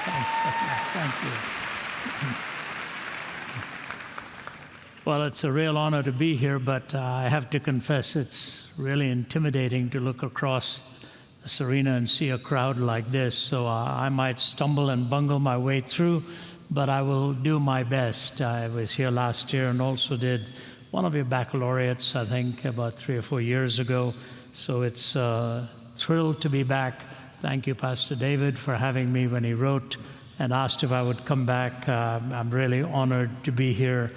Thank you. Well, it's a real honor to be here, but I have to confess it's really intimidating to look across this arena and see a crowd like this. So I might stumble and bungle my way through, but I will do my best. I was here last year and also did one of your baccalaureates, I think, about 3 or 4 years ago. So it's thrilled to be back. Thank you, Pastor David, for having me when he wrote and asked if I would come back. I'm really honored to be here.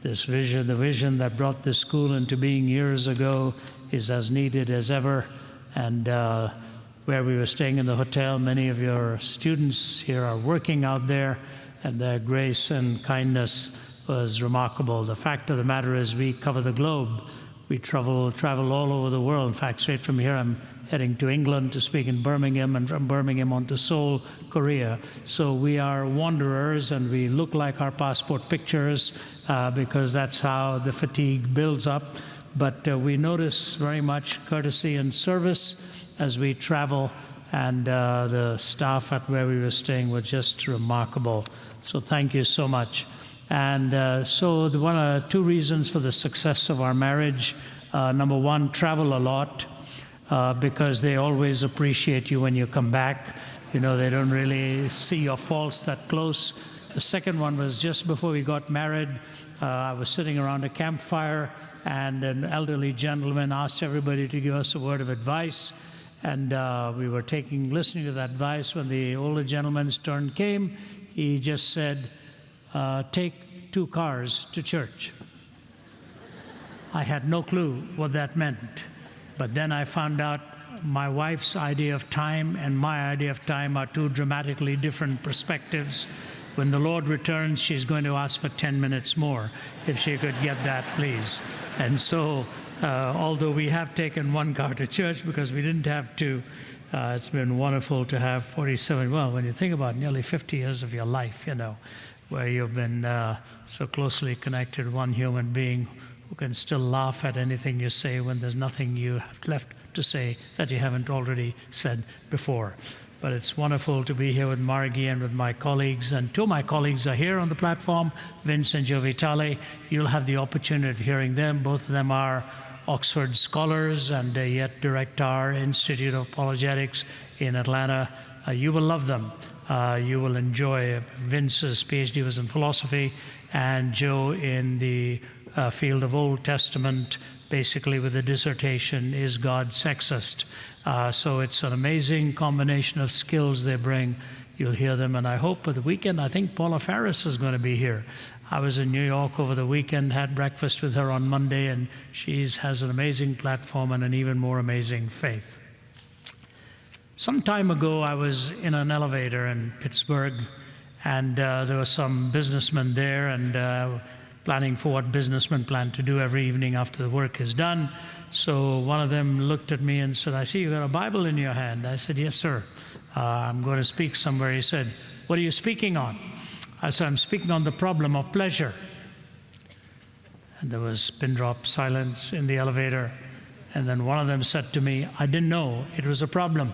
This vision, the vision that brought this school into being years ago, is as needed as ever. And where we were staying in the hotel, many of your students here are working out there, and their grace and kindness was remarkable. The fact of the matter is we cover the globe. We travel all over the world. In fact, straight from here, I'm heading to England to speak in Birmingham, and from Birmingham on to Seoul, Korea. So we are wanderers, and we look like our passport pictures because that's how the fatigue builds up. But we notice very much courtesy and service as we travel, and the staff at where we were staying were just remarkable. So thank you so much. And so the two reasons for the success of our marriage. Number one, travel a lot. Because they always appreciate you when you come back. You know, they don't really see your faults that close. The second one was just before we got married, I was sitting around a campfire, and an elderly gentleman asked everybody to give us a word of advice. And we were listening to that advice. When the older gentleman's turn came, he just said, take 2 cars to church. I had no clue what that meant. But then I found out my wife's idea of time and my idea of time are 2 dramatically different perspectives. When the Lord returns, she's going to ask for 10 minutes more, if she could get that, please. And so, although we have taken 1 car to church because we didn't have to, it's been wonderful to have 47, well, when you think about nearly 50 years of your life, you know, where you've been so closely connected with one human being who can still laugh at anything you say when there's nothing you have left to say that you haven't already said before. But it's wonderful to be here with Margie and with my colleagues. And 2 of my colleagues are here on the platform, Vince and Joe Vitale. You'll have the opportunity of hearing them. Both of them are Oxford scholars and yet direct our Institute of Apologetics in Atlanta. You will love them. You will enjoy. Vince's PhD was in philosophy, and Joe in the field of Old Testament, basically with a dissertation, Is God Sexist? So it's an amazing combination of skills they bring. You'll hear them, and I hope for the weekend, I think Paula Ferris is going to be here. I was in New York over the weekend, had breakfast with her on Monday, and she has an amazing platform and an even more amazing faith. Some time ago, I was in an elevator in Pittsburgh, and there were some businessmen there, and planning for what businessmen plan to do every evening after the work is done. So one of them looked at me and said, I see you got a Bible in your hand. I said, yes, sir. I'm going to speak somewhere. He said, what are you speaking on? I said, I'm speaking on the problem of pleasure. And there was pin drop silence in the elevator. And then one of them said to me, I didn't know it was a problem.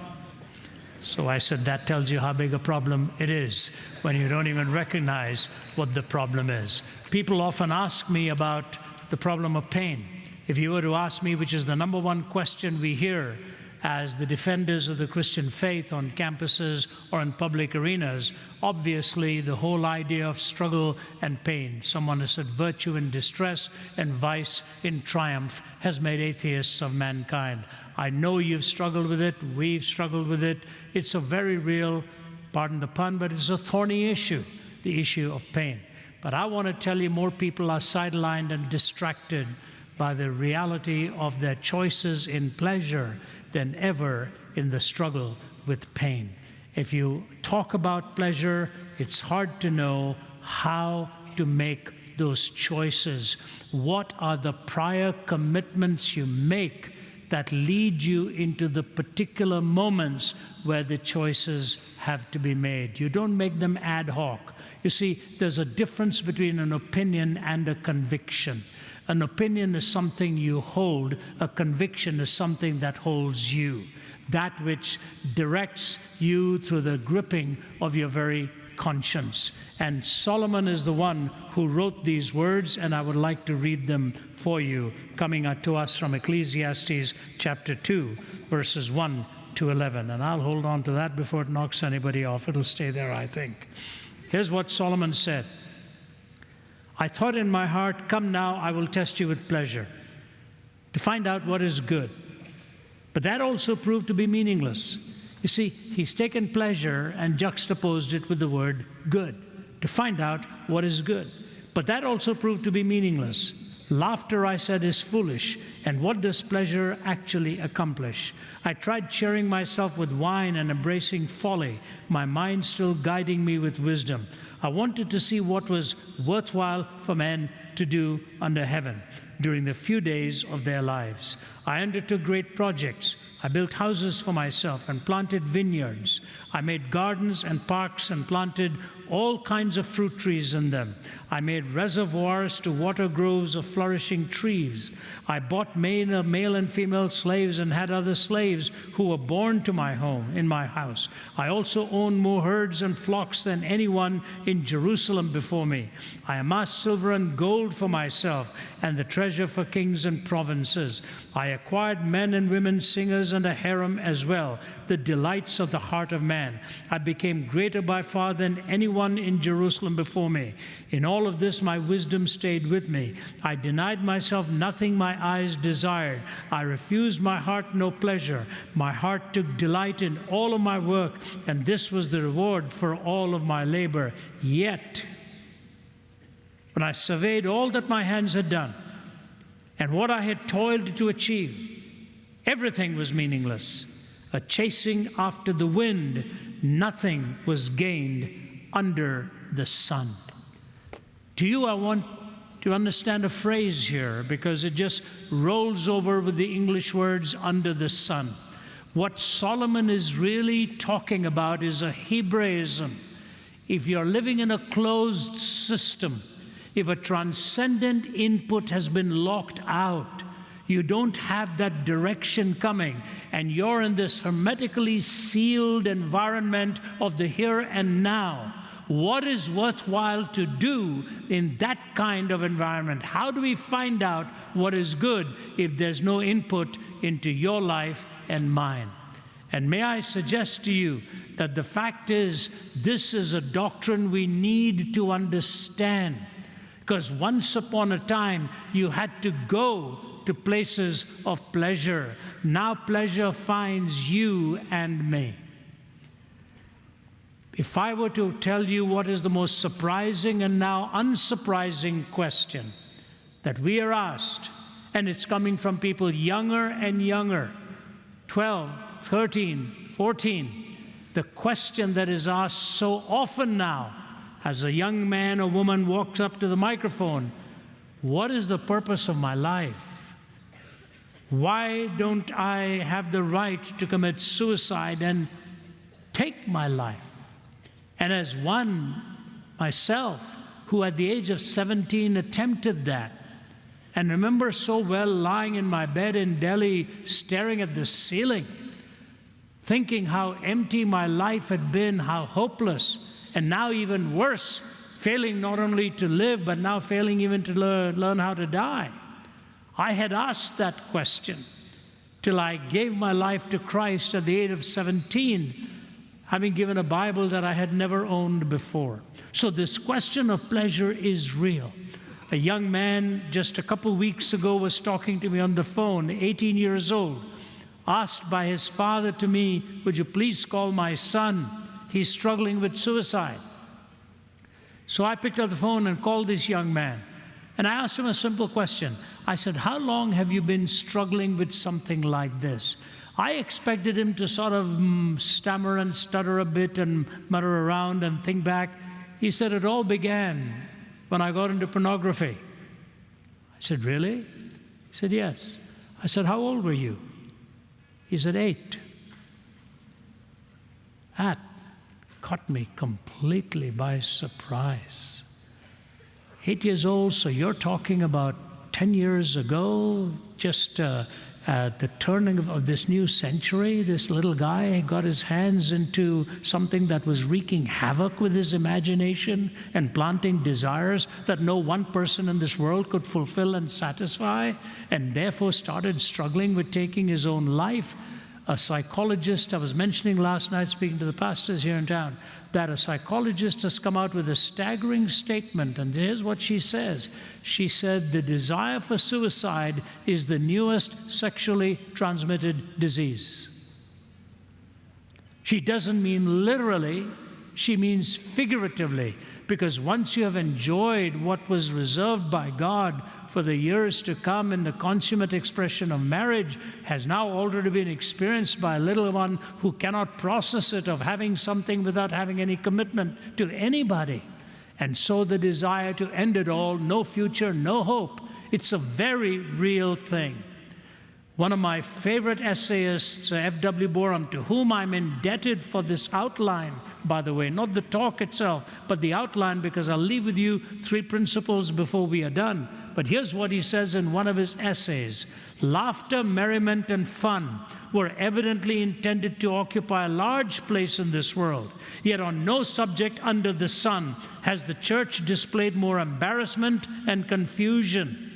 So I said, that tells you how big a problem it is when you don't even recognize what the problem is. People often ask me about the problem of pain. If you were to ask me, which is the number one question we hear as the defenders of the Christian faith on campuses or in public arenas, obviously the whole idea of struggle and pain. Someone has said virtue in distress and vice in triumph has made atheists of mankind. I know you've struggled with it. We've struggled with it. It's a very real, pardon the pun, but it's a thorny issue, the issue of pain. But I want to tell you, more people are sidelined and distracted by the reality of their choices in pleasure than ever in the struggle with pain. If you talk about pleasure, it's hard to know how to make those choices. What are the prior commitments you make that lead you into the particular moments where the choices have to be made? You don't make them ad hoc. You see, there's a difference between an opinion and a conviction. An opinion is something you hold. A conviction is something that holds you. That which directs you through the gripping of your very conscience. And Solomon is the one who wrote these words, and I would like to read them for you, coming to us from Ecclesiastes chapter 2, verses 1 to 11. And I'll hold on to that before it knocks anybody off. It'll stay there, I think. Here's what Solomon said. I thought in my heart, come now, I will test you with pleasure, to find out what is good. But that also proved to be meaningless. You see, he's taken pleasure and juxtaposed it with the word good, to find out what is good. But that also proved to be meaningless. Laughter, I said, is foolish, and what does pleasure actually accomplish? I tried cheering myself with wine and embracing folly, my mind still guiding me with wisdom. I wanted to see what was worthwhile for men to do under heaven during the few days of their lives. I undertook great projects. I built houses for myself and planted vineyards. I made gardens and parks and planted all kinds of fruit trees in them. I made reservoirs to water groves of flourishing trees. I bought male and female slaves and had other slaves who were born to my home, in my house. I also owned more herds and flocks than anyone in Jerusalem before me. I amassed silver and gold for myself and the treasure for kings and provinces. I acquired men and women singers and a harem as well, the delights of the heart of man. I became greater by far than anyone in Jerusalem before me. In all of this, my wisdom stayed with me. I denied myself nothing my eyes desired. I refused my heart no pleasure. My heart took delight in all of my work, and this was the reward for all of my labor. Yet, when I surveyed all that my hands had done and what I had toiled to achieve, everything was meaningless, a chasing after the wind. Nothing was gained under the sun. To you, I want to understand a phrase here because it just rolls over with the English words under the sun. What Solomon is really talking about is a Hebraism. If you're living in a closed system, if a transcendent input has been locked out, you don't have that direction coming, and you're in this hermetically sealed environment of the here and now. What is worthwhile to do in that kind of environment? How do we find out what is good if there's no input into your life and mine? And may I suggest to you that the fact is, this is a doctrine we need to understand. Because once upon a time, you had to go to places of pleasure. Now pleasure finds you and me. If I were to tell you what is the most surprising and now unsurprising question that we are asked, and it's coming from people younger and younger, 12, 13, 14, the question that is asked so often now as a young man or woman walks up to the microphone, what is the purpose of my life? Why don't I have the right to commit suicide and take my life? And as one myself, who at the age of 17 attempted that, and remember so well lying in my bed in Delhi, staring at the ceiling, thinking how empty my life had been, how hopeless, and now even worse, failing not only to live, but now failing even to learn how to die. I had asked that question till I gave my life to Christ at the age of 17, having given a Bible that I had never owned before. So this question of pleasure is real. A young man just a couple weeks ago was talking to me on the phone, 18 years old, asked by his father to me, would you please call my son? He's struggling with suicide. So I picked up the phone and called this young man. And I asked him a simple question. I said, how long have you been struggling with something like this? I expected him to sort of stammer and stutter a bit and mutter around and think back. He said, it all began when I got into pornography. I said, really? He said, yes. I said, how old were you? He said, 8. That caught me completely by surprise. 8 years old, so you're talking about 10 years ago, just At the turning of this new century, this little guy got his hands into something that was wreaking havoc with his imagination and planting desires that no one person in this world could fulfill and satisfy, and therefore started struggling with taking his own life. A psychologist, I was mentioning last night speaking to the pastors here in town, that a psychologist has come out with a staggering statement, and here's what she says. She said the desire for suicide is the newest sexually transmitted disease. She doesn't mean literally, she means figuratively, because once you have enjoyed what was reserved by God for the years to come in the consummate expression of marriage, has now already been experienced by a little one who cannot process it, of having something without having any commitment to anybody. And so the desire to end it all, no future, no hope, it's a very real thing. One of my favorite essayists, F.W. Borum, to whom I'm indebted for this outline, by the way, not the talk itself, but the outline, because I'll leave with you 3 principles before we are done. But here's what he says in one of his essays. Laughter, merriment, and fun were evidently intended to occupy a large place in this world. Yet on no subject under the sun has the church displayed more embarrassment and confusion.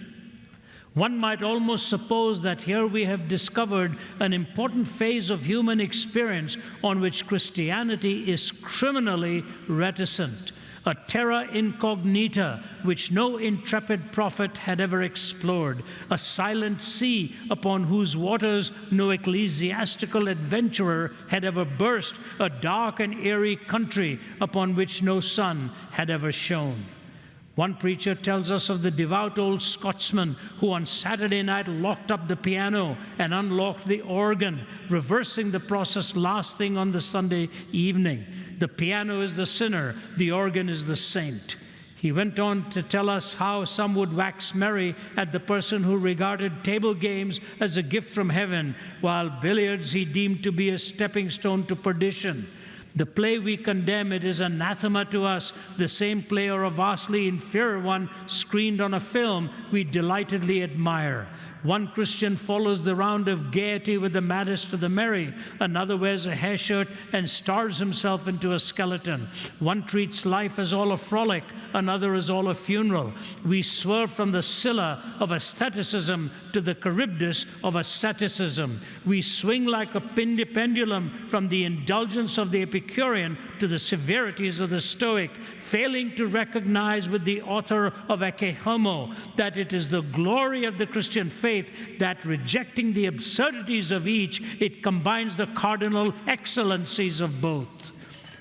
One might almost suppose that here we have discovered an important phase of human experience on which Christianity is criminally reticent, a terra incognita which no intrepid prophet had ever explored, a silent sea upon whose waters no ecclesiastical adventurer had ever burst, a dark and airy country upon which no sun had ever shone. One preacher tells us of the devout old Scotsman who on Saturday night locked up the piano and unlocked the organ, reversing the process last thing on the Sunday evening. The piano is the sinner, the organ is the saint. He went on to tell us how some would wax merry at the person who regarded table games as a gift from heaven, while billiards he deemed to be a stepping stone to perdition. The play we condemn, it is anathema to us, the same play or a vastly inferior one screened on a film we delightedly admire. One Christian follows the round of gaiety with the maddest of the merry. Another wears a hair shirt and starves himself into a skeleton. One treats life as all a frolic, another as all a funeral. We swerve from the Scylla of aestheticism to the Charybdis of asceticism. We swing like a pendulum from the indulgence of the Epicurean to the severities of the Stoic, failing to recognize with the author of Ecce Homo that it is the glory of the Christian faith that, rejecting the absurdities of each, it combines the cardinal excellencies of both.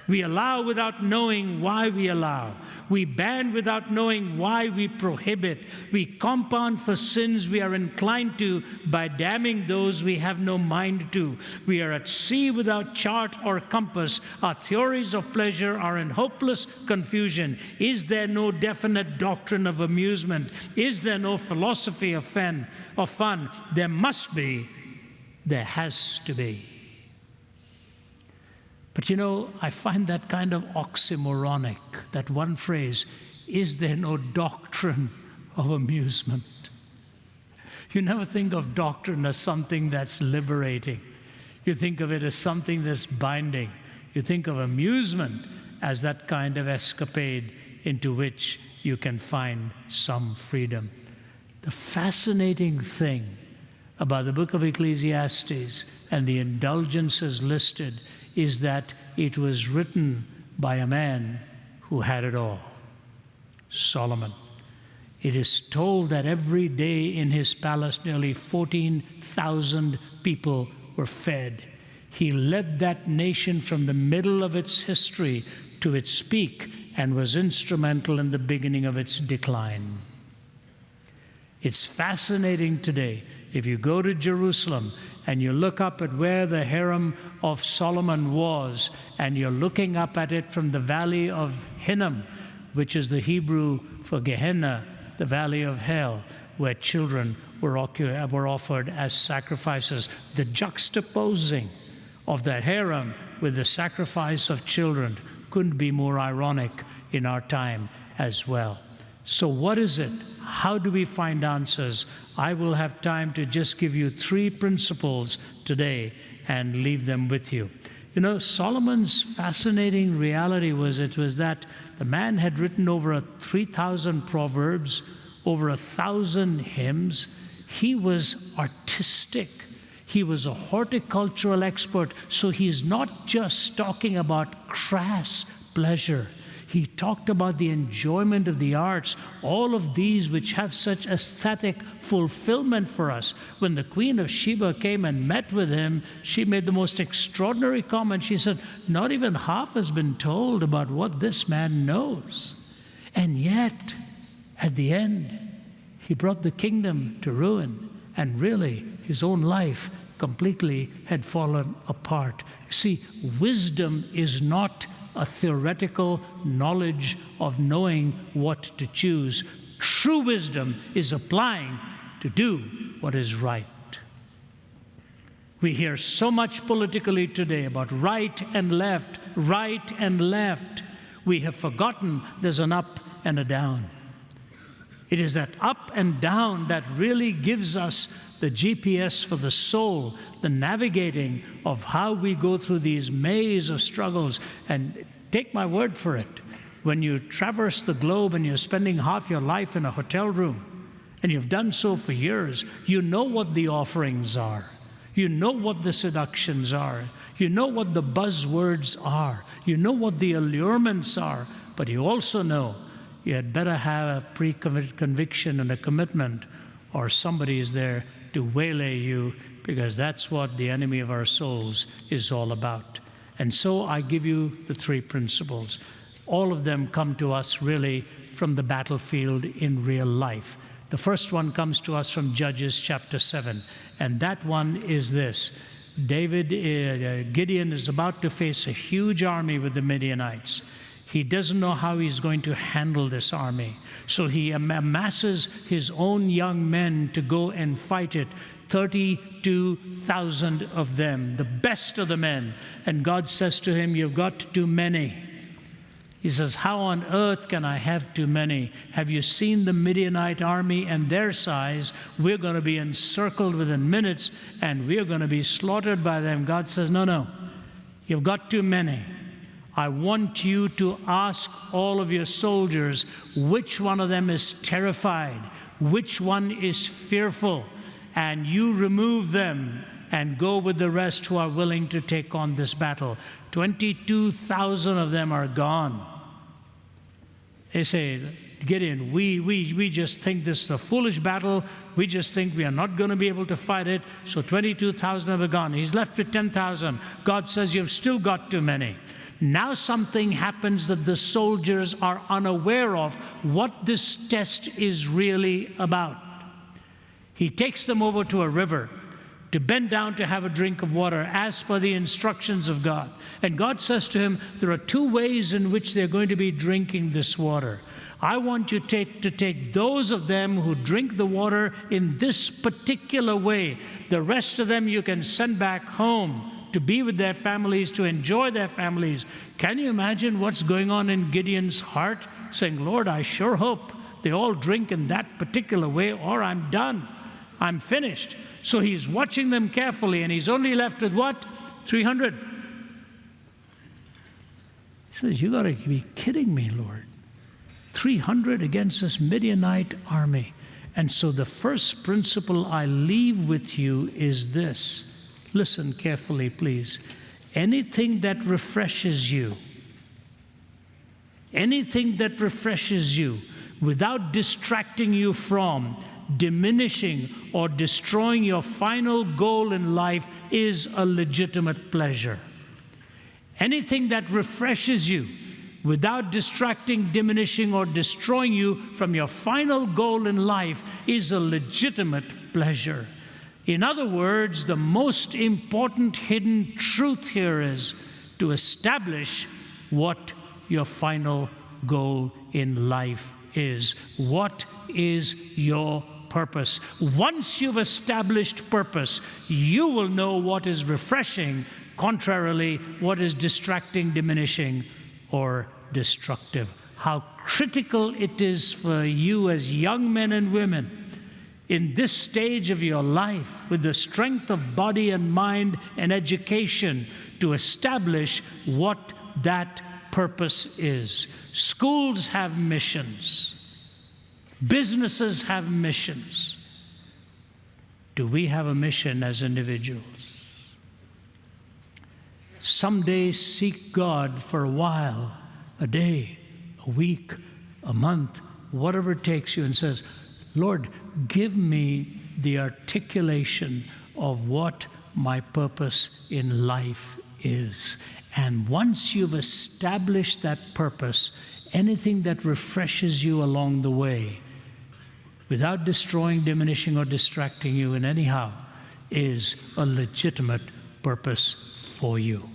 We allow without knowing why we allow. We ban without knowing why we prohibit. We compound for sins we are inclined to by damning those we have no mind to. We are at sea without chart or compass. Our theories of pleasure are in hopeless confusion. Is there no definite doctrine of amusement? Is there no philosophy of fun? There must be. There has to be. But you know, I find that kind of oxymoronic, that one phrase, is there no doctrine of amusement? You never think of doctrine as something that's liberating. You think of it as something that's binding. You think of amusement as that kind of escapade into which you can find some freedom. The fascinating thing about the book of Ecclesiastes and the indulgences listed is that it was written by a man who had it all, Solomon. It is told that every day in his palace, nearly 14,000 people were fed. He led that nation from the middle of its history to its peak and was instrumental in the beginning of its decline. It's fascinating today. If you go to Jerusalem and you look up at where the harem of Solomon was, and you're looking up at it from the valley of Hinnom, which is the Hebrew for Gehenna, the valley of hell, where children were offered as sacrifices. The juxtaposing of the harem with the sacrifice of children couldn't be more ironic in our time as well. So what is it? How do we find answers? I will have time to just give you 3 principles today and leave them with you. You know, Solomon's fascinating reality was that the man had written over 3,000 proverbs, over 1,000 hymns. He was artistic. He was a horticultural expert. So he's not just talking about crass pleasure. He talked about the enjoyment of the arts, all of these which have such aesthetic fulfillment for us. When the Queen of Sheba came and met with him, she made the most extraordinary comment. She said, not even half has been told about what this man knows. And yet, at the end, he brought the kingdom to ruin, and really, his own life completely had fallen apart. See, wisdom is not a theoretical knowledge of knowing what to choose. True wisdom is applying to do what is right. We hear so much politically today about right and left, right and left. We have forgotten there's an up and a down. It is that up and down that really gives us the GPS for the soul, the navigating of how we go through these maze of struggles. And take my word for it, when you traverse the globe and you're spending half your life in a hotel room, and you've done so for years, you know what the offerings are. You know what the seductions are. You know what the buzzwords are. You know what the allurements are. But you also know you had better have a pre-conviction and a commitment, or somebody is there to waylay you, because that's what the enemy of our souls is all about. And so I give you the 3 principles. All of them come to us really from the battlefield in real life. The first one comes to us from Judges chapter 7, and that one is this. Gideon is about to face a huge army with the Midianites. He doesn't know how he's going to handle this army. So he amasses his own young men to go and fight it. 32,000 of them, the best of the men. And God says to him, you've got too many. He says, how on earth can I have too many? Have you seen the Midianite army and their size? We're going to be encircled within minutes, and we're going to be slaughtered by them. God says, no, you've got too many. I want you to ask all of your soldiers which one of them is terrified, which one is fearful, and you remove them and go with the rest who are willing to take on this battle. 22,000 of them are gone. They say, Gideon, we just think this is a foolish battle. We just think we are not going to be able to fight it. So 22,000 are gone. He's left with 10,000. God says, you've still got too many. Now something happens that the soldiers are unaware of, what this test is really about. He takes them over to a river to bend down to have a drink of water as per the instructions of God. And God says to him, there are 2 ways in which they're going to be drinking this water. I want you to take those of them who drink the water in this particular way. The rest of them you can send back home to be with their families, to enjoy their families. Can you imagine what's going on in Gideon's heart? Saying, Lord, I sure hope they all drink in that particular way, or I'm done. I'm finished. So he's watching them carefully, and he's only left with what? 300. He says, you got to be kidding me, Lord. 300 against this Midianite army. And so the first principle I leave with you is this. Listen carefully, please. Anything that refreshes you, without distracting you from, diminishing, or destroying your final goal in life is a legitimate pleasure. Anything that refreshes you, without distracting, diminishing, or destroying you from your final goal in life is a legitimate pleasure. In other words, the most important hidden truth here is to establish what your final goal in life is. What is your purpose? Once you've established purpose, you will know what is refreshing, contrarily, what is distracting, diminishing, or destructive. How critical it is for you as young men and women, in this stage of your life with the strength of body and mind and education to establish what that purpose is. Schools have missions. Businesses have missions. Do we have a mission as individuals? Someday seek God for a while, a day, a week, a month, whatever it takes you, and says, Lord, give me the articulation of what my purpose in life is. And once you've established that purpose, anything that refreshes you along the way, without destroying, diminishing, or distracting you in any how, is a legitimate purpose for you.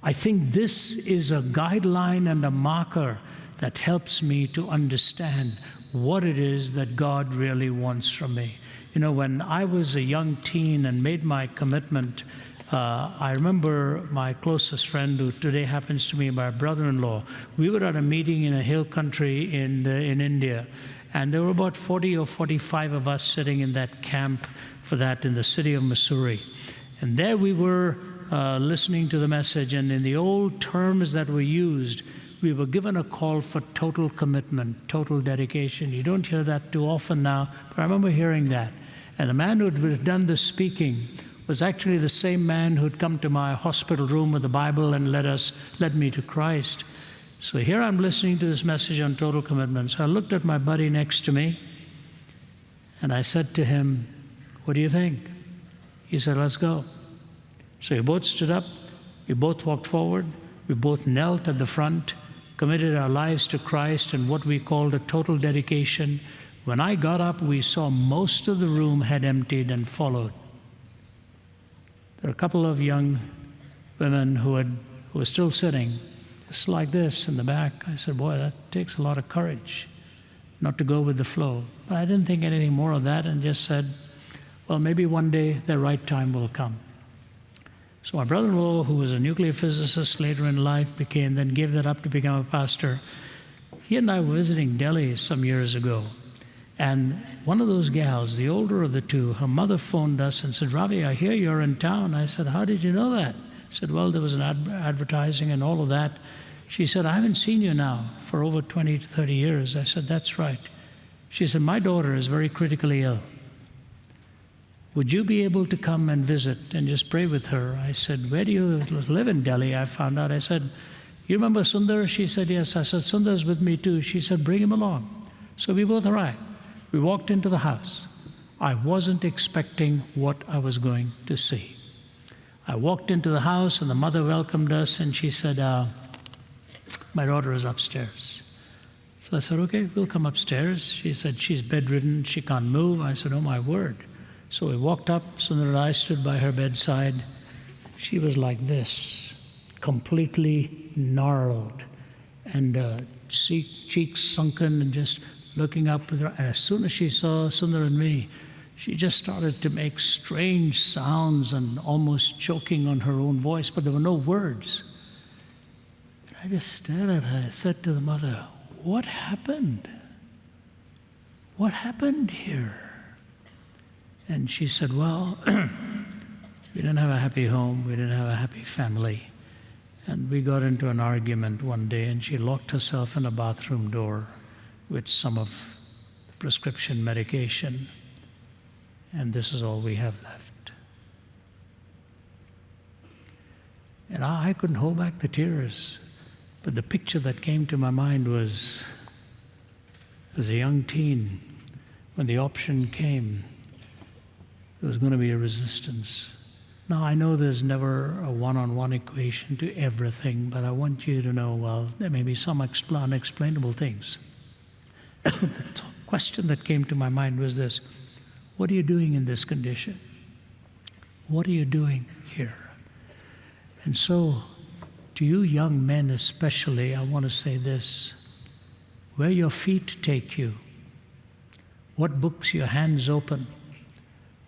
I think this is a guideline and a marker that helps me to understand what it is that God really wants from me. You know, when I was a young teen and made my commitment, I remember my closest friend, who today happens to be my brother-in-law. We were at a meeting in a hill country in India, and there were about 40 or 45 of us sitting in that camp for that in the city of Missouri. And there we were listening to the message, and in the old terms that were used, we were given a call for total commitment, total dedication. You don't hear that too often now, but I remember hearing that. And the man who had done the speaking was actually the same man who'd come to my hospital room with the Bible and led me to Christ. So here I'm listening to this message on total commitment. So I looked at my buddy next to me, and I said to him, what do you think? He said, let's go. So we both stood up, we both walked forward, we both knelt at the front, committed our lives to Christ in what we called a total dedication. When I got up, we saw most of the room had emptied and followed. There were a couple of young women who were still sitting, just like this in the back. I said, boy, that takes a lot of courage not to go with the flow. But I didn't think anything more of that and just said, well, maybe one day the right time will come. So my brother-in-law, who was a nuclear physicist later in life, then gave that up to become a pastor. He and I were visiting Delhi some years ago. And one of those gals, the older of the two, her mother phoned us and said, Ravi, I hear you're in town. I said, how did you know that? I said, well, there was an advertising and all of that. She said, I haven't seen you now for over 20 to 30 years. I said, that's right. She said, my daughter is very critically ill. Would you be able to come and visit and just pray with her? I said, where do you live in Delhi? I found out. I said, you remember Sundar? She said, yes. I said, Sundar's with me too. She said, bring him along. So we both arrived. We walked into the house. I wasn't expecting what I was going to see. I walked into the house and the mother welcomed us and she said, my daughter is upstairs. So I said, okay, we'll come upstairs. She said, she's bedridden, she can't move. I said, oh my word. So we walked up, Sundar and I stood by her bedside. She was like this, completely gnarled, and cheeks sunken and just looking up with her. And as soon as she saw Sundar and me, she just started to make strange sounds and almost choking on her own voice, but there were no words. And I just stared at her. I said to the mother, what happened? What happened here? And she said, well, we didn't have a happy home, we didn't have a happy family. And we got into an argument one day, and she locked herself in a bathroom door with some of the prescription medication. And this is all we have left. And I couldn't hold back the tears. But the picture that came to my mind was, as a young teen, when the option came, there was going to be a resistance. Now, I know there's never a one-on-one equation to everything, but I want you to know, well, there may be some unexplainable things. The question that came to my mind was this: what are you doing in this condition? What are you doing here? And so, to you young men especially, I want to say this: where your feet take you, what books your hands open,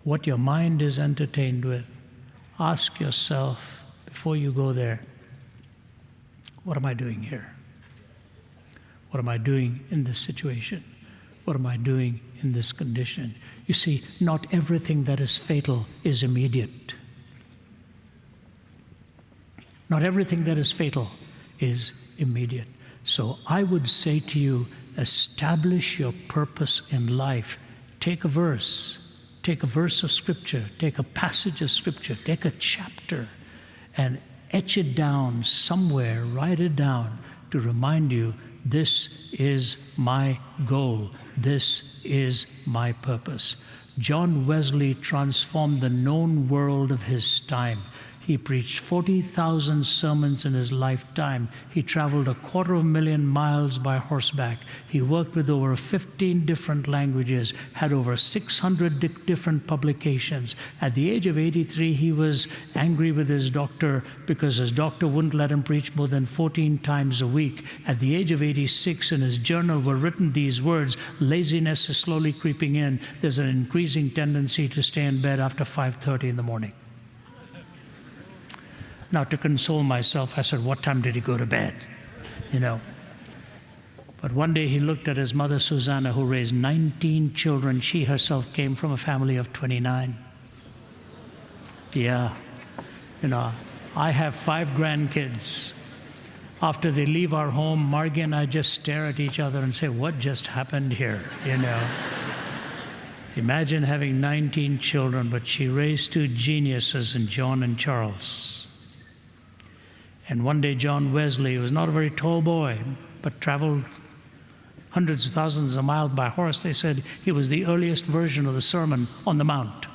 what your mind is entertained with, ask yourself before you go there, what am I doing here? What am I doing in this situation? What am I doing in this condition? You see, not everything that is fatal is immediate. Not everything that is fatal is immediate. So I would say to you, establish your purpose in life. Take a verse of Scripture, take a passage of Scripture, take a chapter, and etch it down somewhere, write it down to remind you, this is my goal, this is my purpose. John Wesley transformed the known world of his time. He preached 40,000 sermons in his lifetime. He traveled 250,000 miles by horseback. He worked with over 15 different languages, had over 600 different publications. At the age of 83, he was angry with his doctor because his doctor wouldn't let him preach more than 14 times a week. At the age of 86, in his journal were written these words, laziness is slowly creeping in. There's an increasing tendency to stay in bed after 5:30 in the morning. Now, to console myself, I said, what time did he go to bed? But one day he looked at his mother, Susanna, who raised 19 children. She herself came from a family of 29. Yeah. I have 5 grandkids. After they leave our home, Margie and I just stare at each other and say, what just happened here? Imagine having 19 children, but she raised 2 geniuses in John and Charles. And one day John Wesley was not a very tall boy, but traveled hundreds of thousands of miles by horse. They said he was the earliest version of the Sermon on the Mount,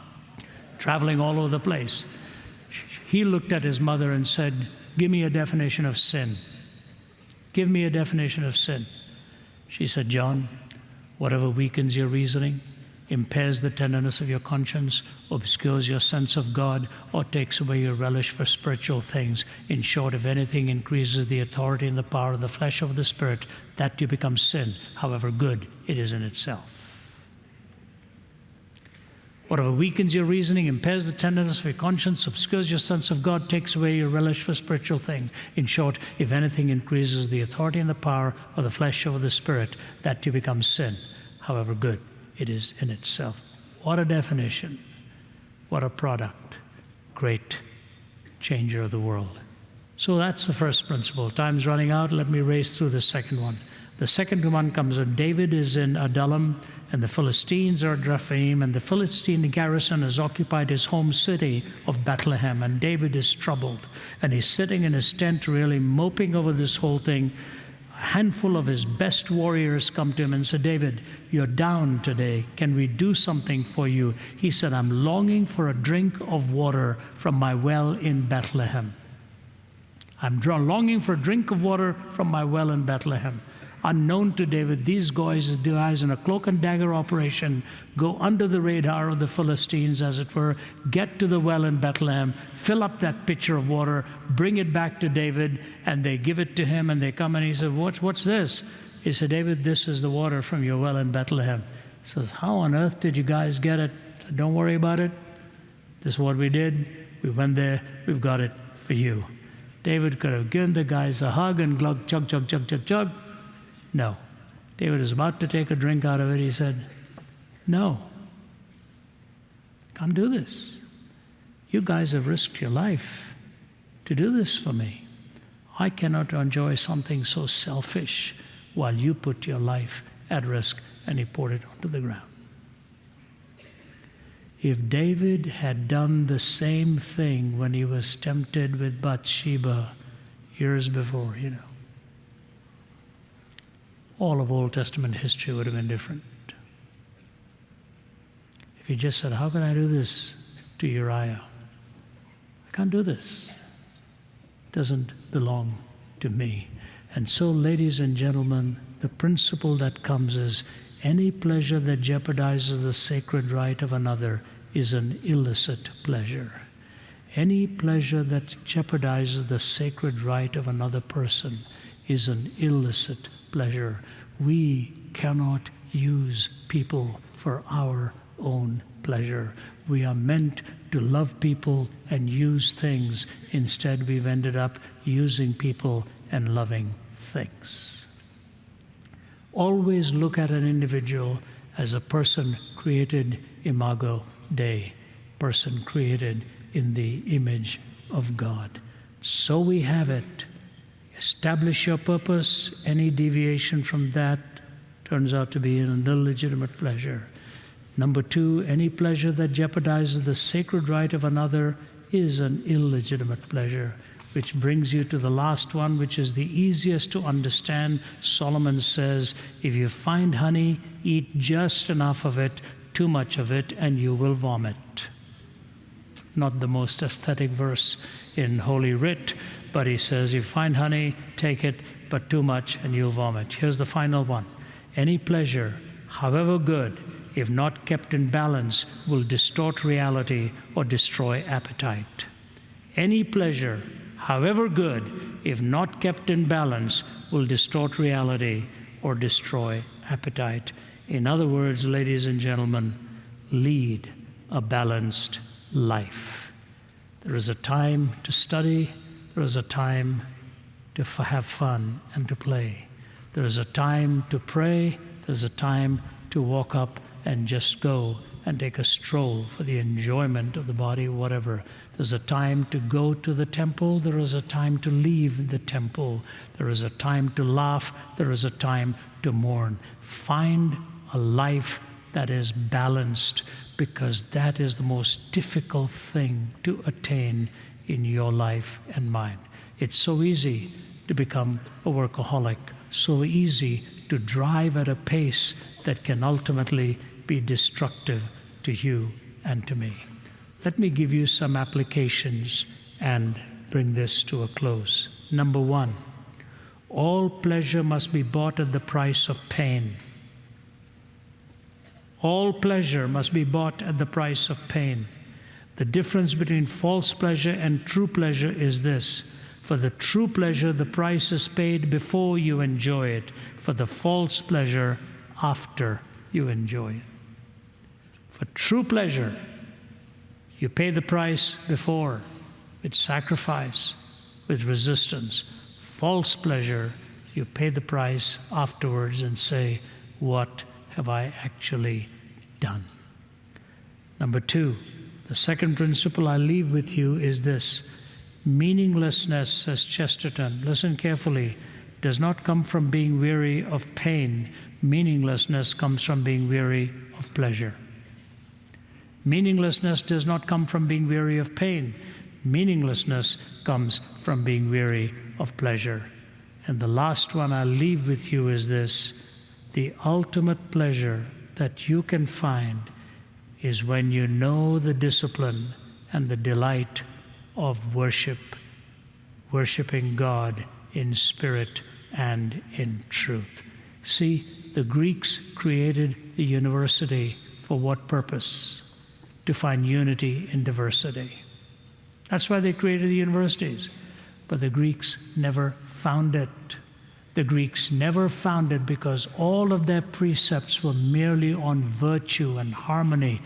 traveling all over the place. He looked at his mother and said, give me a definition of sin. Give me a definition of sin. She said, John, whatever weakens your reasoning, impairs the tenderness of your conscience, obscures your sense of God, or takes away your relish for spiritual things. In short, if anything increases the authority and the power of the flesh over the spirit, that you become sin, however good it is in itself. Whatever weakens your reasoning, impairs the tenderness of your conscience, obscures your sense of God, takes away your relish for spiritual things. In short, if anything increases the authority and the power of the flesh over the spirit, that you become sin, however good it is in itself. What a definition. What a product. Great changer of the world. So that's the first principle. Time's running out. Let me race through the second one. The second one comes when David is in Adullam and the Philistines are at Rephaim, and the Philistine garrison has occupied his home city of Bethlehem, and David is troubled. And he's sitting in his tent really moping over this whole thing. A handful of his best warriors come to him and say, David, you're down today. Can we do something for you? He said, I'm longing for a drink of water from my well in Bethlehem. I'm longing for a drink of water from my well in Bethlehem. Unknown to David, these guys in a cloak and dagger operation go under the radar of the Philistines, as it were, get to the well in Bethlehem, fill up that pitcher of water, bring it back to David, and they give it to him, and they come and he said, what's this? He said, David, this is the water from your well in Bethlehem. He says, how on earth did you guys get it? I said, don't worry about it. This is what we did. We went there. We've got it for you. David could have given the guys a hug and glug, chug, chug, chug, chug, chug. No. David is about to take a drink out of it. He said, no, can't do this. You guys have risked your life to do this for me. I cannot enjoy something so selfish while you put your life at risk. And he poured it onto the ground. If David had done the same thing when he was tempted with Bathsheba years before, all of Old Testament history would have been different. If he just said, how can I do this to Uriah? I can't do this. It doesn't belong to me. And so, ladies and gentlemen, the principle that comes is any pleasure that jeopardizes the sacred right of another is an illicit pleasure. Any pleasure that jeopardizes the sacred right of another person is an illicit pleasure. We cannot use people for our own pleasure. We are meant to love people and use things. Instead, we've ended up using people and loving things. Always look at an individual as a person created imago Dei, person created in the image of God. So we have it. Establish your purpose. Any deviation from that turns out to be an illegitimate pleasure. Number two, any pleasure that jeopardizes the sacred right of another is an illegitimate pleasure, which brings you to the last one, which is the easiest to understand. Solomon says, if you find honey, eat just enough of it, too much of it, and you will vomit. Not the most aesthetic verse in Holy Writ, but he says, you find honey, take it, but too much, and you'll vomit. Here's the final one. Any pleasure, however good, if not kept in balance, will distort reality or destroy appetite. Any pleasure, however good, if not kept in balance, will distort reality or destroy appetite. In other words, ladies and gentlemen, lead a balanced life. There is a time to study, there is a time to have fun and to play. There is a time to pray, there's a time to walk up and just go and take a stroll for the enjoyment of the body, whatever. There's a time to go to the temple, there is a time to leave the temple. There is a time to laugh, there is a time to mourn. Find a life that is balanced, because that is the most difficult thing to attain in your life and mine. It's so easy to become a workaholic, so easy to drive at a pace that can ultimately be destructive to you and to me. Let me give you some applications and bring this to a close. Number one, all pleasure must be bought at the price of pain. All pleasure must be bought at the price of pain. The difference between false pleasure and true pleasure is this. For the true pleasure, the price is paid before you enjoy it. For the false pleasure, after you enjoy it. For true pleasure, you pay the price before, with sacrifice, with resistance. False pleasure, you pay the price afterwards and say, what have I actually done? Number two, the second principle I leave with you is this. Meaninglessness, says Chesterton, listen carefully, does not come from being weary of pain. Meaninglessness comes from being weary of pleasure. Meaninglessness does not come from being weary of pain. Meaninglessness comes from being weary of pleasure. And the last one I'll leave with you is this. The ultimate pleasure that you can find is when you know the discipline and the delight of worship, worshiping God in spirit and in truth. See, the Greeks created the university for what purpose? To find unity in diversity. That's why they created the universities. But the Greeks never found it. The Greeks never found it because all of their precepts were merely on virtue and harmony,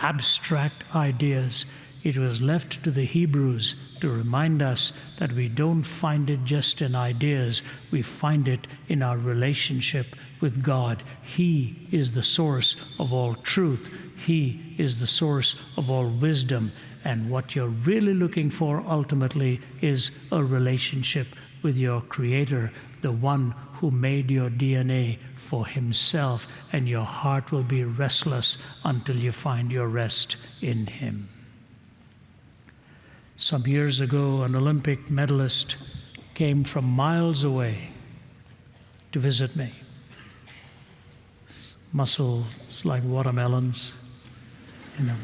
abstract ideas. It was left to the Hebrews to remind us that we don't find it just in ideas, we find it in our relationship with God. He is the source of all truth. He is the source of all wisdom. And what you're really looking for ultimately is a relationship with your Creator, the one who made your DNA for Himself, and your heart will be restless until you find your rest in Him. Some years ago, an Olympic medalist came from miles away to visit me. Muscles like watermelons,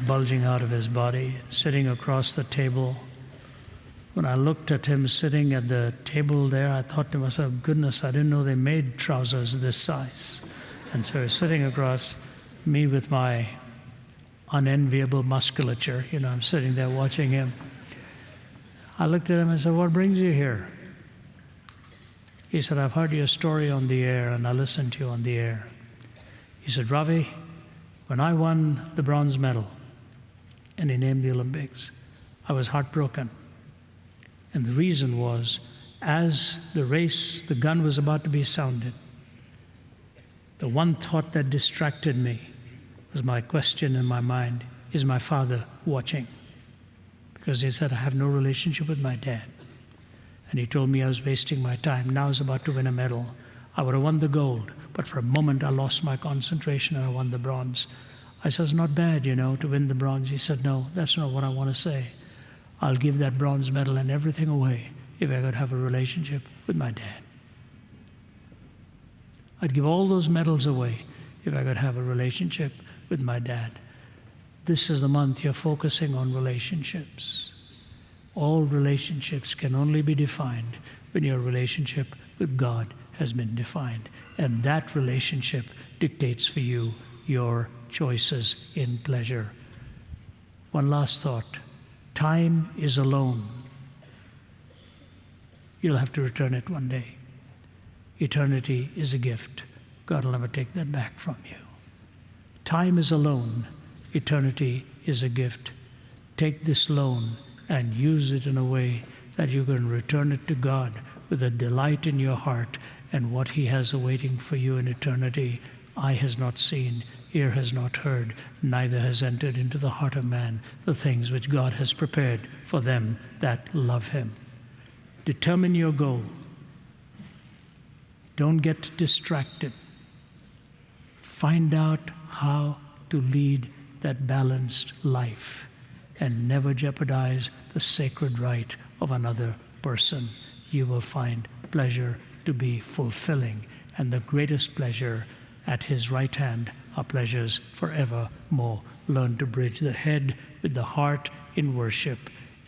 bulging out of his body, sitting across the table. When I looked at him sitting at the table there, I thought to myself, goodness, I didn't know they made trousers this size. And so he's sitting across me with my unenviable musculature. I'm sitting there watching him. I looked at him and said, what brings you here? He said, I've heard your story on the air and I listened to you on the air. He said, Ravi, when I won the bronze medal, and he named the Olympics, I was heartbroken. And the reason was, as the gun was about to be sounded, The one thought that distracted me was my question in my mind, is my father watching? Because he said, I have no relationship with my dad. And he told me I was wasting my time. Now I was about to win a medal. I would have won the gold, but for a moment I lost my concentration and I won the bronze. I said, it's not bad, to win the bronze. He said, no, that's not what I want to say. I'll give that bronze medal and everything away if I could have a relationship with my dad. I'd give all those medals away if I could have a relationship with my dad. This is the month you're focusing on relationships. All relationships can only be defined when your relationship with God has been defined. And that relationship dictates for you your choices in pleasure. One last thought. Time is a loan. You'll have to return it one day. Eternity is a gift. God will never take that back from you. Time is a loan. Eternity is a gift. Take this loan and use it in a way that you can return it to God with a delight in your heart, and what He has awaiting for you in eternity, eye has not seen, ear has not heard, neither has entered into the heart of man the things which God has prepared for them that love Him. Determine your goal. Don't get distracted. Find out how to lead that balanced life and never jeopardize the sacred right of another person. You will find pleasure to be fulfilling, and the greatest pleasure at His right hand are pleasures forevermore. Learn to bridge the head with the heart in worship,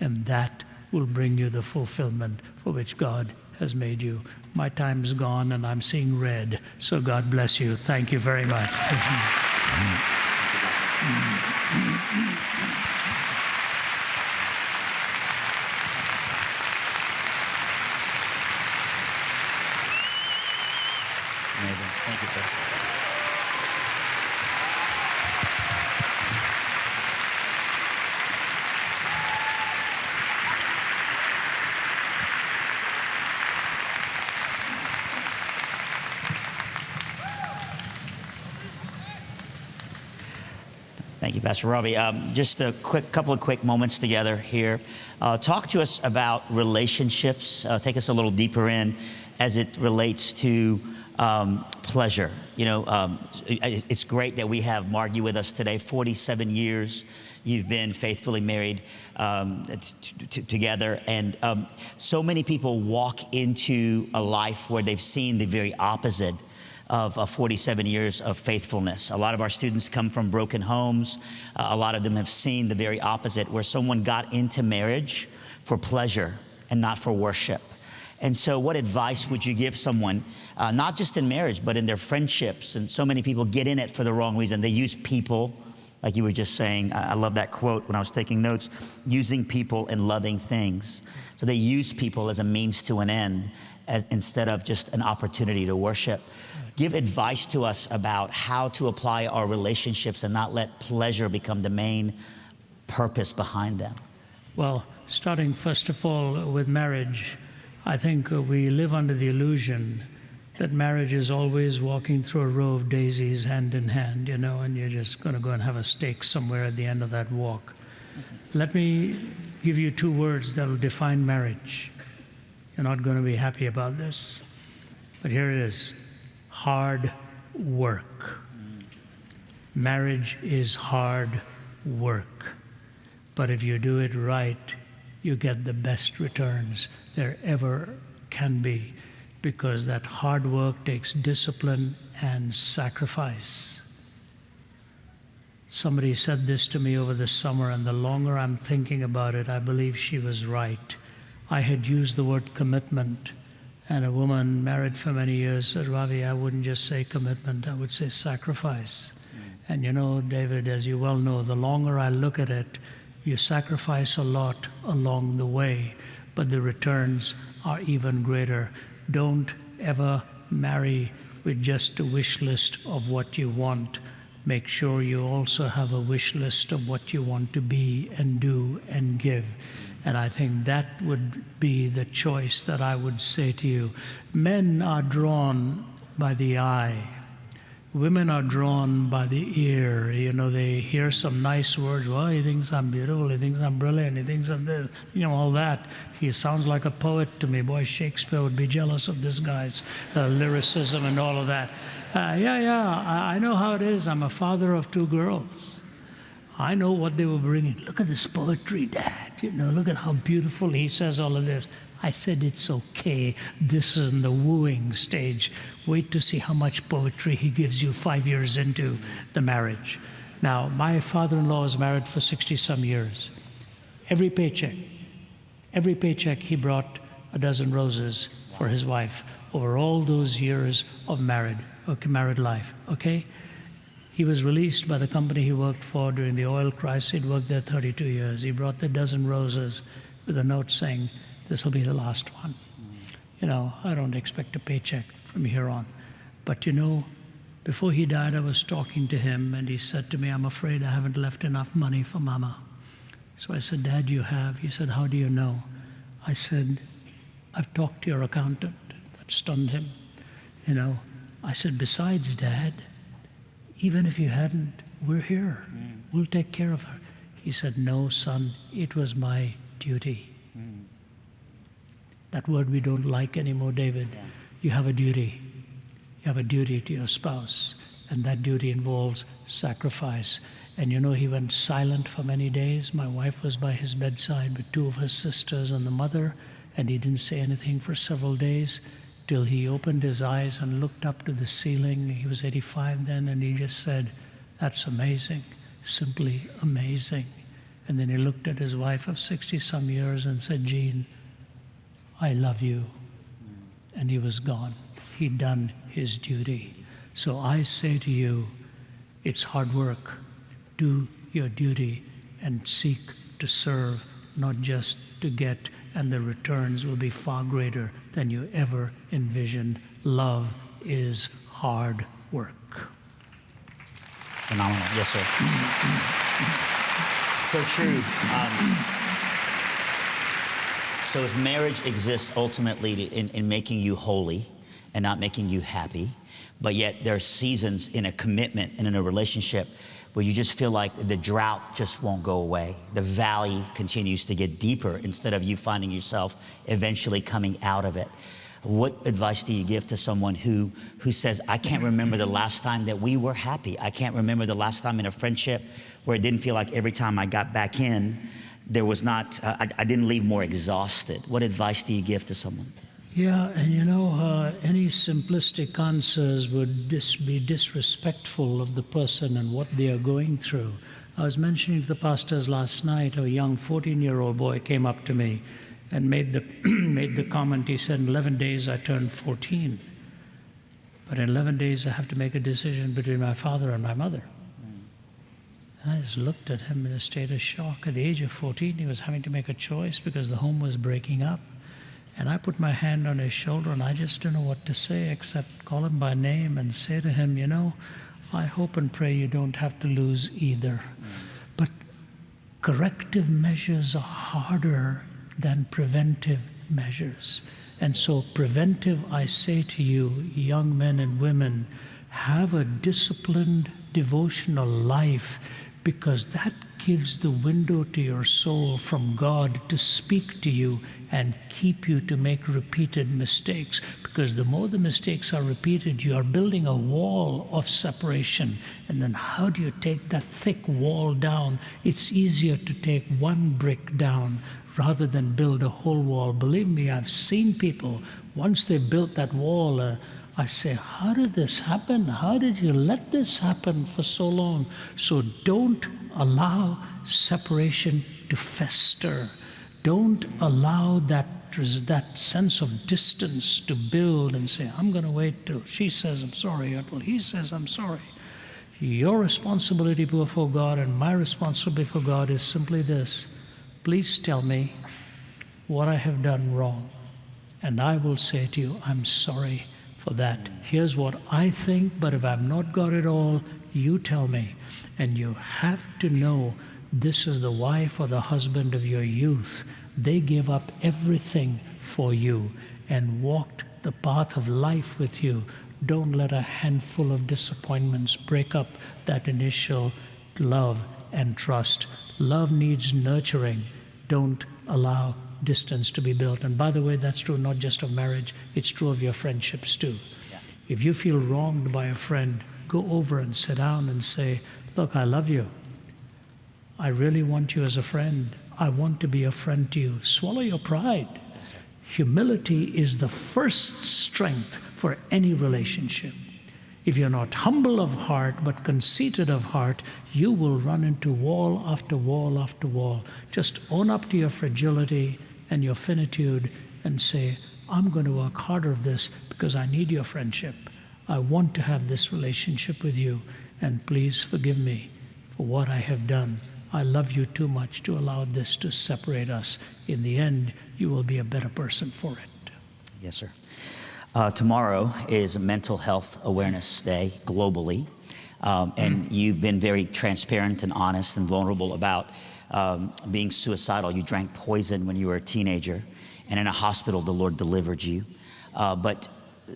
and that will bring you the fulfillment for which God has made you. My time's gone and I'm seeing red, so God bless you. Thank you very much. Amazing. Thank you, sir. Thank you, Pastor Ravi. Just a couple of quick moments together here. Talk to us about relationships. Take us a little deeper in as it relates to pleasure. It's great that we have Margie with us today. 47 years you've been faithfully married together, and so many people walk into a life where they've seen the very opposite of 47 years of faithfulness. A lot of our students come from broken homes. A lot of them have seen the very opposite, where someone got into marriage for pleasure and not for worship. And so what advice would you give someone, not just in marriage, but in their friendships? And so many people get in it for the wrong reason. They use people, like you were just saying. I love that quote when I was taking notes, using people and loving things. So they use people as a means to an end, instead of just an opportunity to worship. Give advice to us about how to apply our relationships and not let pleasure become the main purpose behind them. Well, starting first of all with marriage, I think we live under the illusion that marriage is always walking through a row of daisies hand in hand, and you're just going to go and have a steak somewhere at the end of that walk. Let me give you two words that will define marriage. You're not going to be happy about this, but here it is. Hard work. Marriage is hard work. But if you do it right, you get the best returns there ever can be, because that hard work takes discipline and sacrifice. Somebody said this to me over the summer, and the longer I'm thinking about it, I believe she was right. I had used the word commitment, and a woman married for many years said, Ravi, I wouldn't just say commitment, I would say sacrifice. And David, as you well know, the longer I look at it, you sacrifice a lot along the way, but the returns are even greater. Don't ever marry with just a wish list of what you want. Make sure you also have a wish list of what you want to be and do and give. And I think that would be the choice that I would say to you. Men are drawn by the eye. Women are drawn by the ear. You know, they hear some nice words. Well, he thinks I'm beautiful. He thinks I'm brilliant. He thinks I'm this. You know, all that. He sounds like a poet to me. Boy, Shakespeare would be jealous of this guy's lyricism and all of that. I know how it is. I'm a father of 2 girls. I know what they were bringing. Look at this poetry, Dad. You know, look at how beautiful he says all of this. I said, it's okay. This is in the wooing stage. Wait to see how much poetry he gives you 5 years into the marriage. Now, my father-in-law was married for 60-some years. Every paycheck, he brought a dozen roses for his wife over all those years of married life, okay? He was released by the company he worked for during the oil crisis. He'd worked there 32 years. He brought the dozen roses with a note saying, this will be the last one. You know, I don't expect a paycheck from here on. But you know, before he died, I was talking to him, and he said to me, I'm afraid I haven't left enough money for Mama. So I said, Dad, you have. He said, how do you know? I said, I've talked to your accountant. That stunned him. You know, I said, besides, Dad, even if you hadn't, we're here. We'll take care of her. He said, no, son, it was my duty. That word we don't like anymore, David. Yeah. You have a duty. You have a duty to your spouse, and that duty involves sacrifice. And you know, he went silent for many days. My wife was by his bedside with 2 of her sisters and the mother, and he didn't say anything for several days till he opened his eyes and looked up to the ceiling. He was 85 then, and he just said, that's amazing, simply amazing. And then he looked at his wife of 60-some years and said, Jean, I love you. And he was gone. He'd done his duty. So I say to you, it's hard work. Do your duty and seek to serve, not just to get, and the returns will be far greater than you ever envisioned. Love is hard work. Phenomenal. Yes, sir. So true. So if marriage exists ultimately in making you holy and not making you happy, but yet there are seasons in a commitment and in a relationship where you just feel like the drought just won't go away. The valley continues to get deeper instead of you finding yourself eventually coming out of it. What advice do you give to someone who says, I can't remember the last time that we were happy. I can't remember the last time in a friendship where it didn't feel like every time I got back in, there was not, I didn't leave more exhausted. What advice do you give to someone? Yeah, and you know, any simplistic answers would be disrespectful of the person and what they are going through. I was mentioning to the pastors last night, a young 14-year-old boy came up to me and made the comment. He said, in 11 days I turned 14. But in 11 days I have to make a decision between my father and my mother. I just looked at him in a state of shock. At the age of 14, he was having to make a choice because the home was breaking up. And I put my hand on his shoulder, and I just didn't know what to say except call him by name and say to him, you know, I hope and pray you don't have to lose either. But corrective measures are harder than preventive measures. And so preventive, I say to you, young men and women, have a disciplined devotional life, because that gives the window to your soul from God to speak to you and keep you to make repeated mistakes. Because the more the mistakes are repeated, you are building a wall of separation. And then how do you take that thick wall down? It's easier to take one brick down rather than build a whole wall. Believe me, I've seen people, once they've built that wall, I say, how did this happen? How did you let this happen for so long? So don't allow separation to fester. Don't allow that sense of distance to build and say, I'm going to wait till she says I'm sorry, or till he says I'm sorry. Your responsibility before God and my responsibility before God is simply this. Please tell me what I have done wrong, and I will say to you, I'm sorry for that. Here's what I think, but if I've not got it all, you tell me. And you have to know this is the wife or the husband of your youth. They gave up everything for you and walked the path of life with you. Don't let a handful of disappointments break up that initial love and trust. Love needs nurturing. Don't allow distance to be built. And by the way, that's true not just of marriage, it's true of your friendships too. Yeah. If you feel wronged by a friend, go over and sit down and say, look, I love you. I really want you as a friend. I want to be a friend to you. Swallow your pride. Yes, Humility is the first strength for any relationship. If you're not humble of heart but conceited of heart, you will run into wall after wall after wall. Just own up to your fragility and your finitude and say, I'm going to work harder of this because I need your friendship. I want to have this relationship with you, and please forgive me for what I have done. I love you too much to allow this to separate us. In the end, you will be a better person for it. Yes, sir. Tomorrow is Mental Health Awareness Day globally, and you've been very transparent and honest and vulnerable about being suicidal. You drank poison when you were a teenager, and in a hospital the Lord delivered you. But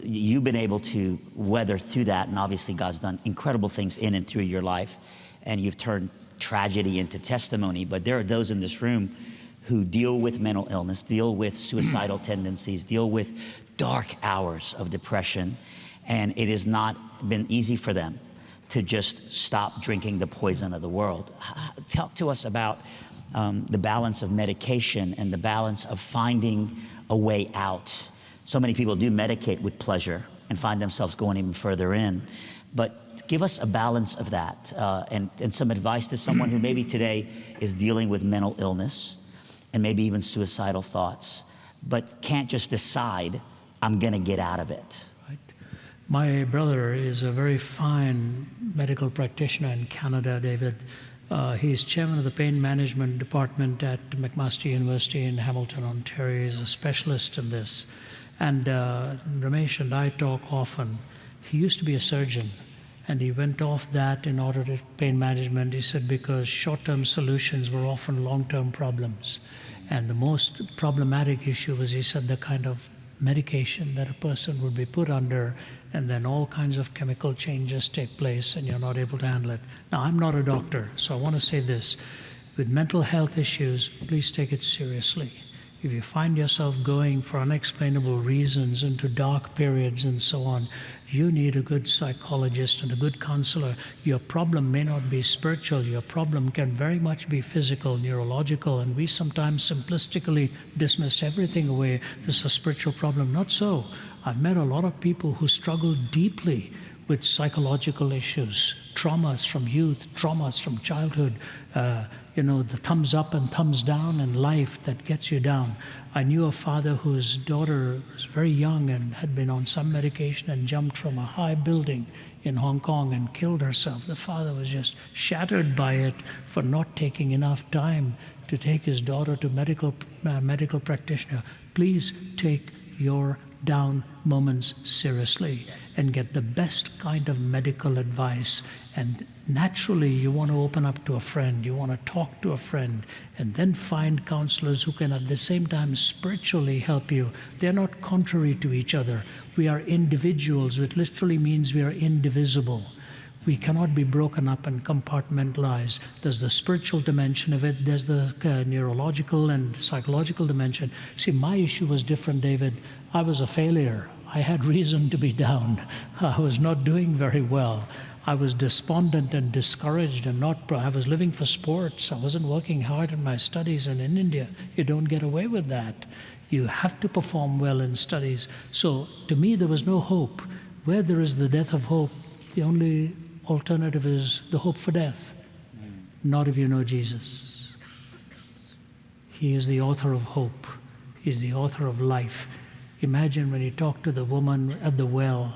you've been able to weather through that, and obviously God's done incredible things in and through your life, and you've turned tragedy into testimony. But there are those in this room who deal with mental illness, deal with suicidal tendencies, deal with dark hours of depression, and it has not been easy for them to just stop drinking the poison of the world. Talk to us about the balance of medication and the balance of finding a way out. So many people do medicate with pleasure and find themselves going even further in, but give us a balance of that and some advice to someone who maybe today is dealing with mental illness and maybe even suicidal thoughts, but can't just decide, I'm going to get out of it. Right. My brother is a very fine medical practitioner in Canada, David. He's chairman of the pain management department at McMaster University in Hamilton, Ontario. He's a specialist in this. And Ramesh and I talk often. He used to be a surgeon, and he went off that in order to pain management. He said because short-term solutions were often long-term problems. And the most problematic issue was, he said, the kind of medication that a person would be put under, and then all kinds of chemical changes take place and you're not able to handle it. Now, I'm not a doctor, so I want to say this. With mental health issues, please take it seriously. If you find yourself going for unexplainable reasons into dark periods and so on, you need a good psychologist and a good counselor. Your problem may not be spiritual. Your problem can very much be physical, neurological, and we sometimes simplistically dismiss everything away. This is a spiritual problem. Not so. I've met a lot of people who struggle deeply with psychological issues, traumas from youth, traumas from childhood, the thumbs up and thumbs down in life that gets you down. I knew a father whose daughter was very young and had been on some medication and jumped from a high building in Hong Kong and killed herself. The father was just shattered by it for not taking enough time to take his daughter to medical practitioner. Please take your down moments seriously and get the best kind of medical advice. And naturally, you want to open up to a friend, you want to talk to a friend, and then find counselors who can at the same time spiritually help you. They're not contrary to each other. We are individuals, which literally means we are indivisible. We cannot be broken up and compartmentalized. There's the spiritual dimension of it, there's the neurological and psychological dimension. See, my issue was different, David. I was a failure. I had reason to be down. I was not doing very well. I was despondent and discouraged and I was living for sports. I wasn't working hard in my studies, and in India, you don't get away with that. You have to perform well in studies. So to me, there was no hope. Where there is the death of hope, the only alternative is the hope for death. Not if you know Jesus. He is the author of hope. He's the author of life. Imagine when he talked to the woman at the well,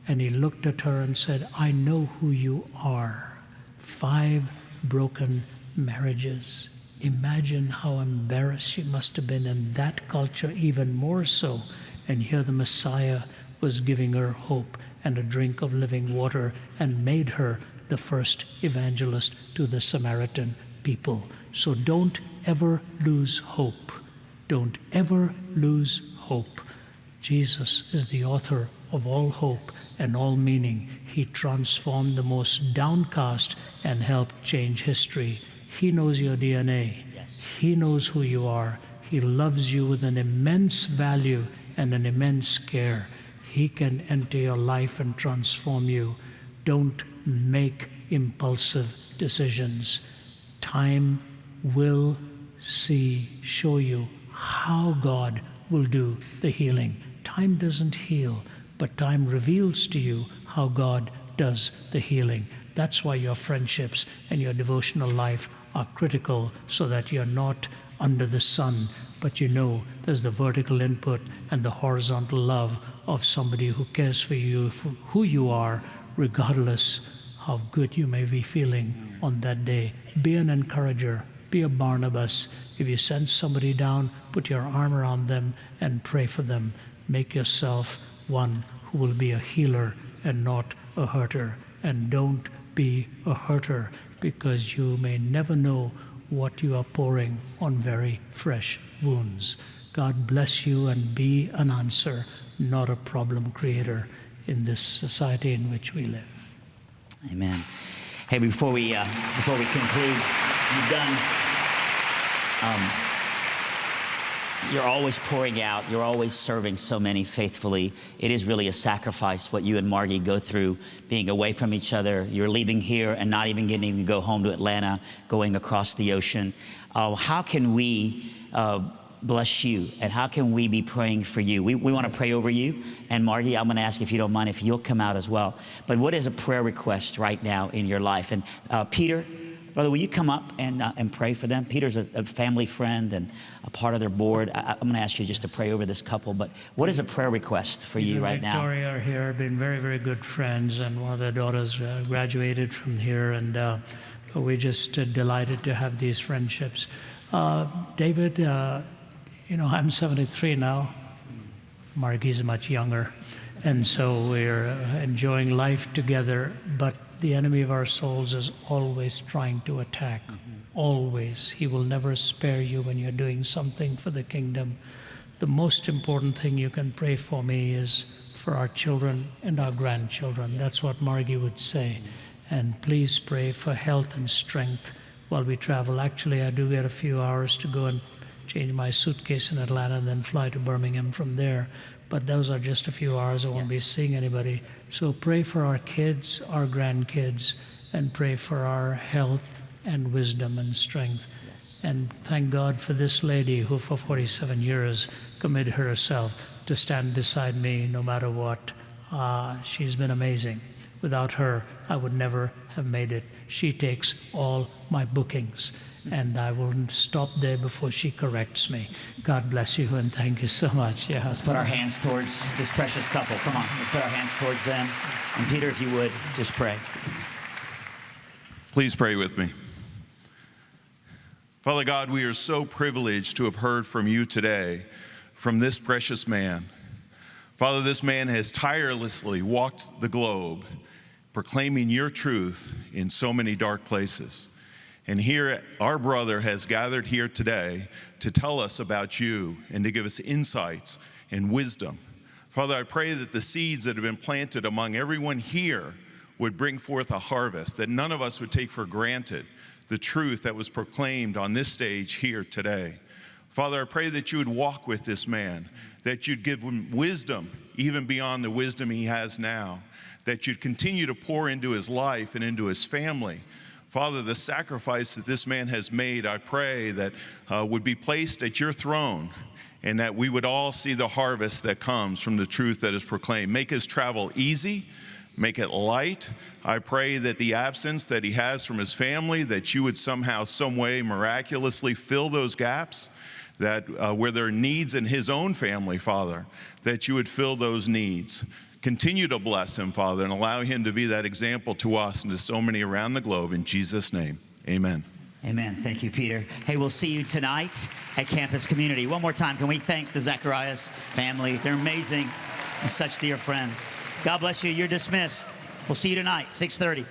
and he looked at her and said, I know who you are. 5 broken marriages. Imagine how embarrassed she must have been in that culture, even more so. And here the Messiah was giving her hope and a drink of living water, and made her the first evangelist to the Samaritan people. So don't ever lose hope. Don't ever lose hope. Jesus is the author of all hope and all meaning. He transformed the most downcast and helped change history. He knows your DNA. Yes. He knows who you are. He loves you with an immense value and an immense care. He can enter your life and transform you. Don't make impulsive decisions. Time will show you how God will do the healing. Time doesn't heal, but time reveals to you how God does the healing. That's why your friendships and your devotional life are critical, so that you're not under the sun, but you know there's the vertical input and the horizontal love of somebody who cares for you, for who you are, regardless how good you may be feeling on that day. Be an encourager. Be a Barnabas. If you sense somebody down, put your arm around them and pray for them. Make yourself one who will be a healer and not a hurter. And don't be a hurter, because you may never know what you are pouring on very fresh wounds. God bless you, and be an answer, not a problem creator in this society in which we live. Amen. Hey, before we conclude, you've done. You're always pouring out. You're always serving so many faithfully. It is really a sacrifice what you and Margie go through, being away from each other. You're leaving here and not even getting to go home to Atlanta, going across the ocean. How can we bless you, and how can we be praying for you? We want to pray over you. And Margie, I'm going to ask, if you don't mind, if you'll come out as well. But what is a prayer request right now in your life? And Peter, brother, will you come up and pray for them? Peter's a family friend and a part of their board. I'm going to ask you just to pray over this couple. But what is a prayer request for you right now? Victoria are here, have been very, very good friends, and one of their daughters graduated from here, and we're just delighted to have these friendships. David, I'm 73 now. Margie's much younger, and so we're enjoying life together, but the enemy of our souls is always trying to attack. Always. He will never spare you when you're doing something for the kingdom. The most important thing you can pray for me is for our children and our grandchildren. That's what Margie would say. And please pray for health and strength while we travel. Actually, I do get a few hours to go and change my suitcase in Atlanta and then fly to Birmingham from there. But those are just a few hours. I won't be seeing anybody. So pray for our kids, our grandkids, and pray for our health and wisdom and strength. And thank God for this lady who for 47 years committed herself to stand beside me no matter what. She's been amazing. Without her, I would never have made it. She takes all my bookings, and I will stop there before she corrects me. God bless you, and thank you so much. Yeah. Let's put our hands towards this precious couple. Come on, let's put our hands towards them. And Peter, if you would, just pray. Please pray with me. Father God, we are so privileged to have heard from you today, from this precious man. Father, this man has tirelessly walked the globe, proclaiming your truth in so many dark places. And here, our brother has gathered here today to tell us about you and to give us insights and wisdom. Father, I pray that the seeds that have been planted among everyone here would bring forth a harvest, that none of us would take for granted the truth that was proclaimed on this stage here today. Father, I pray that you would walk with this man, that you'd give him wisdom even beyond the wisdom he has now, that you'd continue to pour into his life and into his family. Father, the sacrifice that this man has made, I pray that would be placed at your throne, and that we would all see the harvest that comes from the truth that is proclaimed. Make his travel easy, make it light. I pray that the absence that he has from his family, that you would somehow, some way, miraculously fill those gaps, that where there are needs in his own family, Father, that you would fill those needs. Continue to bless him, Father, and allow him to be that example to us and to so many around the globe. In Jesus' name, amen. Amen. Thank you, Peter. Hey, we'll see you tonight at Campus Community. One more time, can we thank the Zacharias family? They're amazing and such dear friends. God bless you. You're dismissed. We'll see you tonight, 6:30.